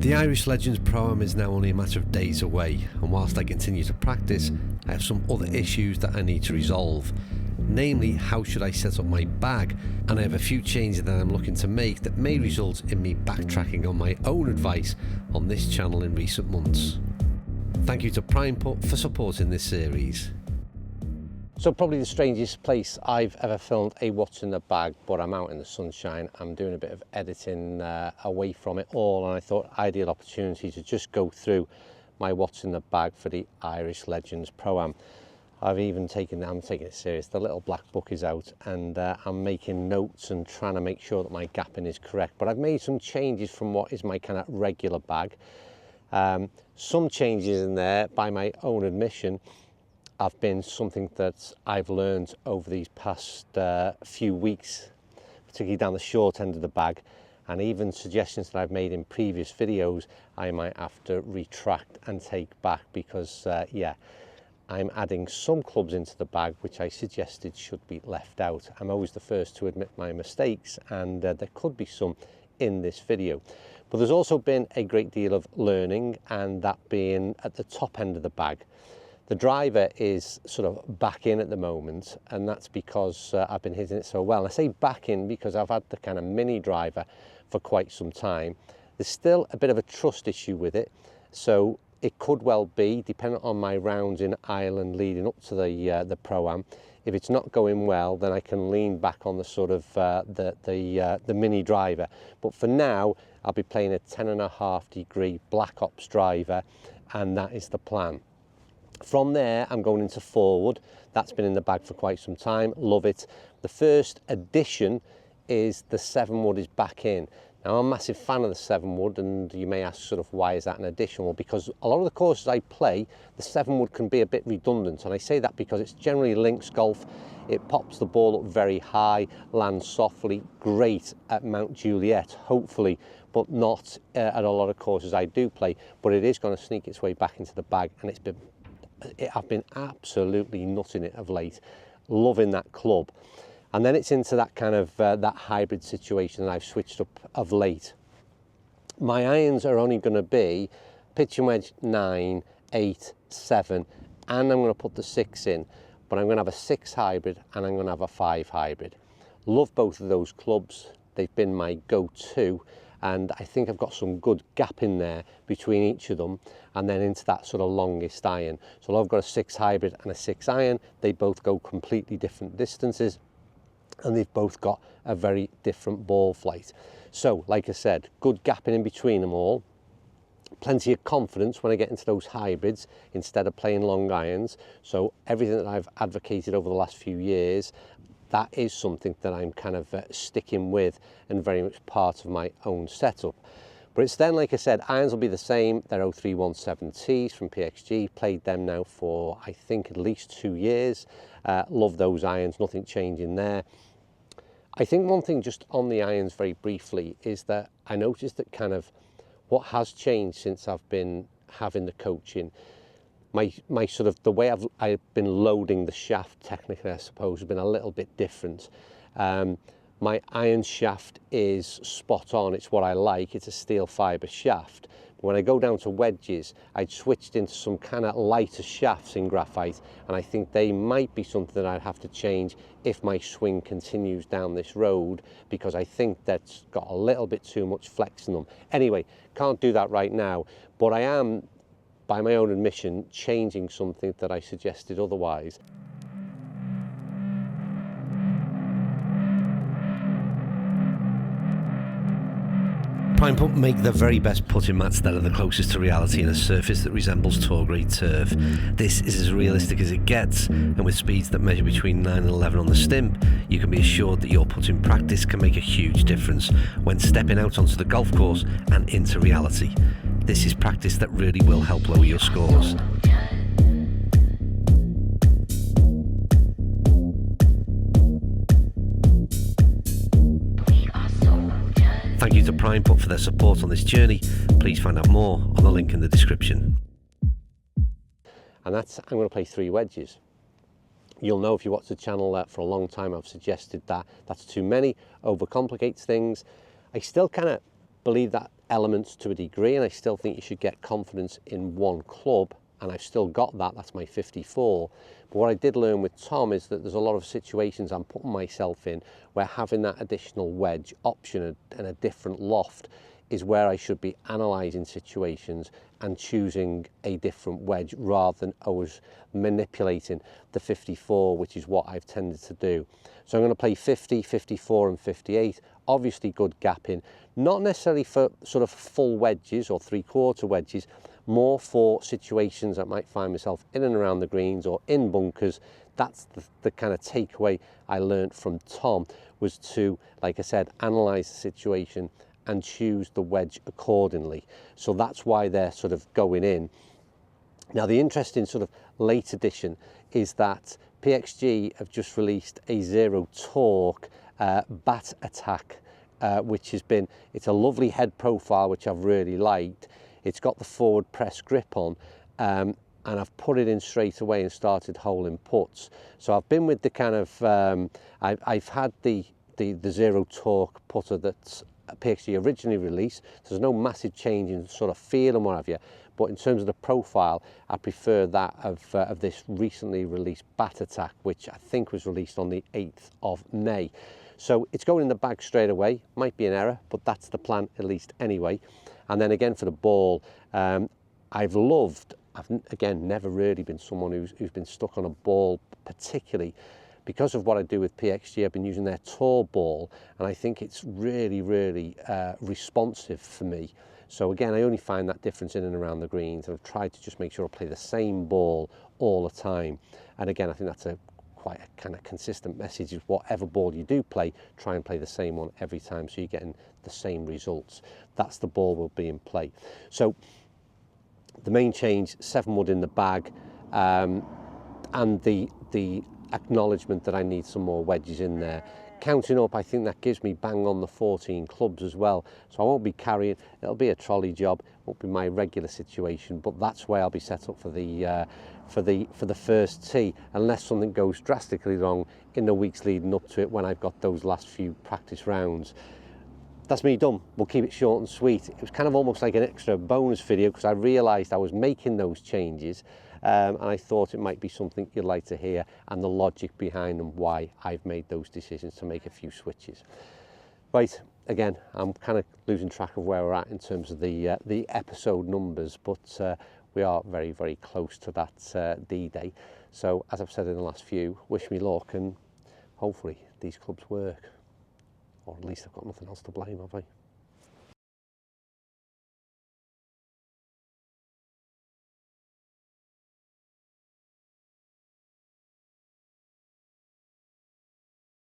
The Irish Legends Pro-Am is now only a matter of days away, and whilst I continue to practice, I have some other issues that I need to resolve. Namely, how should I set up my bag, and I have a few changes that I'm looking to make that may result in me backtracking on my own advice on this channel in recent months. Thank you to PrimePut for supporting this series. So probably the strangest place I've ever filmed a what's in the bag, but I'm out in the sunshine. I'm doing a bit of editing away from it all, and I thought ideal opportunity to just go through my what's in the bag for the Irish Legends Pro-Am. I'm taking it serious. The little black book is out, and I'm making notes and trying to make sure that my gapping is correct. But I've made some changes from what is my kind of regular bag. Some changes in there, by my own admission, have been something that I've learned over these past few weeks, particularly down the short end of the bag, and even suggestions that I've made in previous videos I might have to retract and take back because yeah, I'm adding some clubs into the bag which I suggested should be left out. I'm always the first to admit my mistakes, and there could be some in this video. But there's also been a great deal of learning, and that being at the top end of the bag. The driver is sort of back in at the moment, and that's because I've been hitting it so well. And I say back in because I've had the kind of mini driver for quite some time. There's still a bit of a trust issue with it, so it could well be, depending on my rounds in Ireland leading up to the Pro-Am, if it's not going well, then I can lean back on the sort of the mini driver. But for now, I'll be playing a 10.5 degree Black Ops driver, and that is the plan. From there, I'm going into forward. That's been in the bag for quite some time. Love it. The first addition is the 7 wood is back in. Now, I'm a massive fan of the 7 wood, and you may ask sort of why is that an addition? Well, because a lot of the courses I play, the 7 wood can be a bit redundant, and I say that because it's generally links golf. It pops the ball up very high, lands softly, great at Mount Juliet, hopefully, but not at a lot of courses I do play. But it is going to sneak its way back into the bag, and I've been absolutely nutting it of late, loving that club. And then it's into that kind of that hybrid situation that I've switched up of late. My irons are only going to be pitching wedge 9, 8, 7, and I'm going to put the 6 in, but I'm going to have a 6 hybrid and I'm going to have a 5 hybrid. Love both of those clubs. They've been my go-to, and I think I've got some good gap in there between each of them, and then into that sort of longest iron. So I've got a 6 hybrid and a 6 iron. They both go completely different distances, and they've both got a very different ball flight. So like I said, good gapping in between them all, plenty of confidence when I get into those hybrids instead of playing long irons. So everything that I've advocated over the last few years, that is something that I'm kind of sticking with and very much part of my own setup. But it's then, like I said, irons will be the same. They're 0317Ts from PXG. Played them now for, I think, at least 2 years. Love those irons, nothing changing there. I think one thing just on the irons very briefly is that I noticed that kind of what has changed since I've been having the coaching, my sort of the way I've been loading the shaft technically, I suppose, has been a little bit different. My iron shaft is spot on. It's what I like. It's a steel fibre shaft. When I go down to wedges, I'd switched into some kind of lighter shafts in graphite, and I think they might be something that I'd have to change if my swing continues down this road, because I think that's got a little bit too much flex in them. Anyway, can't do that right now, but I am, by my own admission, changing something that I suggested otherwise. PrimePut make the very best putting mats that are the closest to reality in a surface that resembles tour grade turf. This is as realistic as it gets, and with speeds that measure between 9 and 11 on the stimp, you can be assured that your putting practice can make a huge difference when stepping out onto the golf course and into reality. This is practice that really will help lower your scores. Thank you to PrimePut for their support on this journey. Please find out more on the link in the description. And that's, I'm going to play 3 wedges. You'll know if you watch the channel for a long time, I've suggested that that's too many, overcomplicates things. I still kind of believe that elements to a degree, and I still think you should get confidence in one club, and I've still got that. That's my 54. But what I did learn with Tom is that there's a lot of situations I'm putting myself in where having that additional wedge option and a different loft is where I should be analysing situations and choosing a different wedge rather than always manipulating the 54, which is what I've tended to do. So I'm going to play 50, 54 and 58. Obviously good gapping, not necessarily for sort of full wedges or 3/4 wedges, more for situations I might find myself in and around the greens or in bunkers. That's the kind of takeaway I learned from Tom, was to, like I said, analyse the situation and choose the wedge accordingly. So that's why they're sort of going in. Now, the interesting sort of late addition is that PXG have just released a zero torque bat attack, which has been, it's a lovely head profile, which I've really liked. It's got the forward press grip on, and I've put it in straight away and started holing putts. So I've been with the kind of, I've had the zero torque putter that's PXG originally released. So there's no massive change in sort of feel and what have you, but in terms of the profile, I prefer that of this recently released bat attack, which I think was released on the 8th of May. So it's going in the bag straight away. Might be an error, but that's the plan at least anyway. And then again for the ball, I've again never really been someone who's been stuck on a ball particularly. Because of what I do with PXG, I've been using their tour ball, and I think it's really, really responsive for me. So again, I only find that difference in and around the greens, and I've tried to just make sure I play the same ball all the time. And again, I think that's quite a kind of consistent message, is whatever ball you do play, try and play the same one every time, so you're getting the same results. That's the ball will be in play. So the main change, 7 wood in the bag, and the acknowledgement that I need some more wedges in there. Counting up, I think that gives me bang on the 14 clubs as well. So I won't be carrying, it'll be a trolley job, won't be my regular situation, but that's where I'll be set up for the first tee, unless something goes drastically wrong in the weeks leading up to it when I've got those last few practice rounds. That's me done. We'll keep it short and sweet. It was kind of almost like an extra bonus video because I realised I was making those changes, and I thought it might be something you'd like to hear and the logic behind them, why I've made those decisions to make a few switches. Right, again, I'm kind of losing track of where we're at in terms of the episode numbers, but we are very, very close to that D-Day. So as I've said in the last few, wish me luck, and hopefully these clubs work. Or at least I've got nothing else to blame, have I?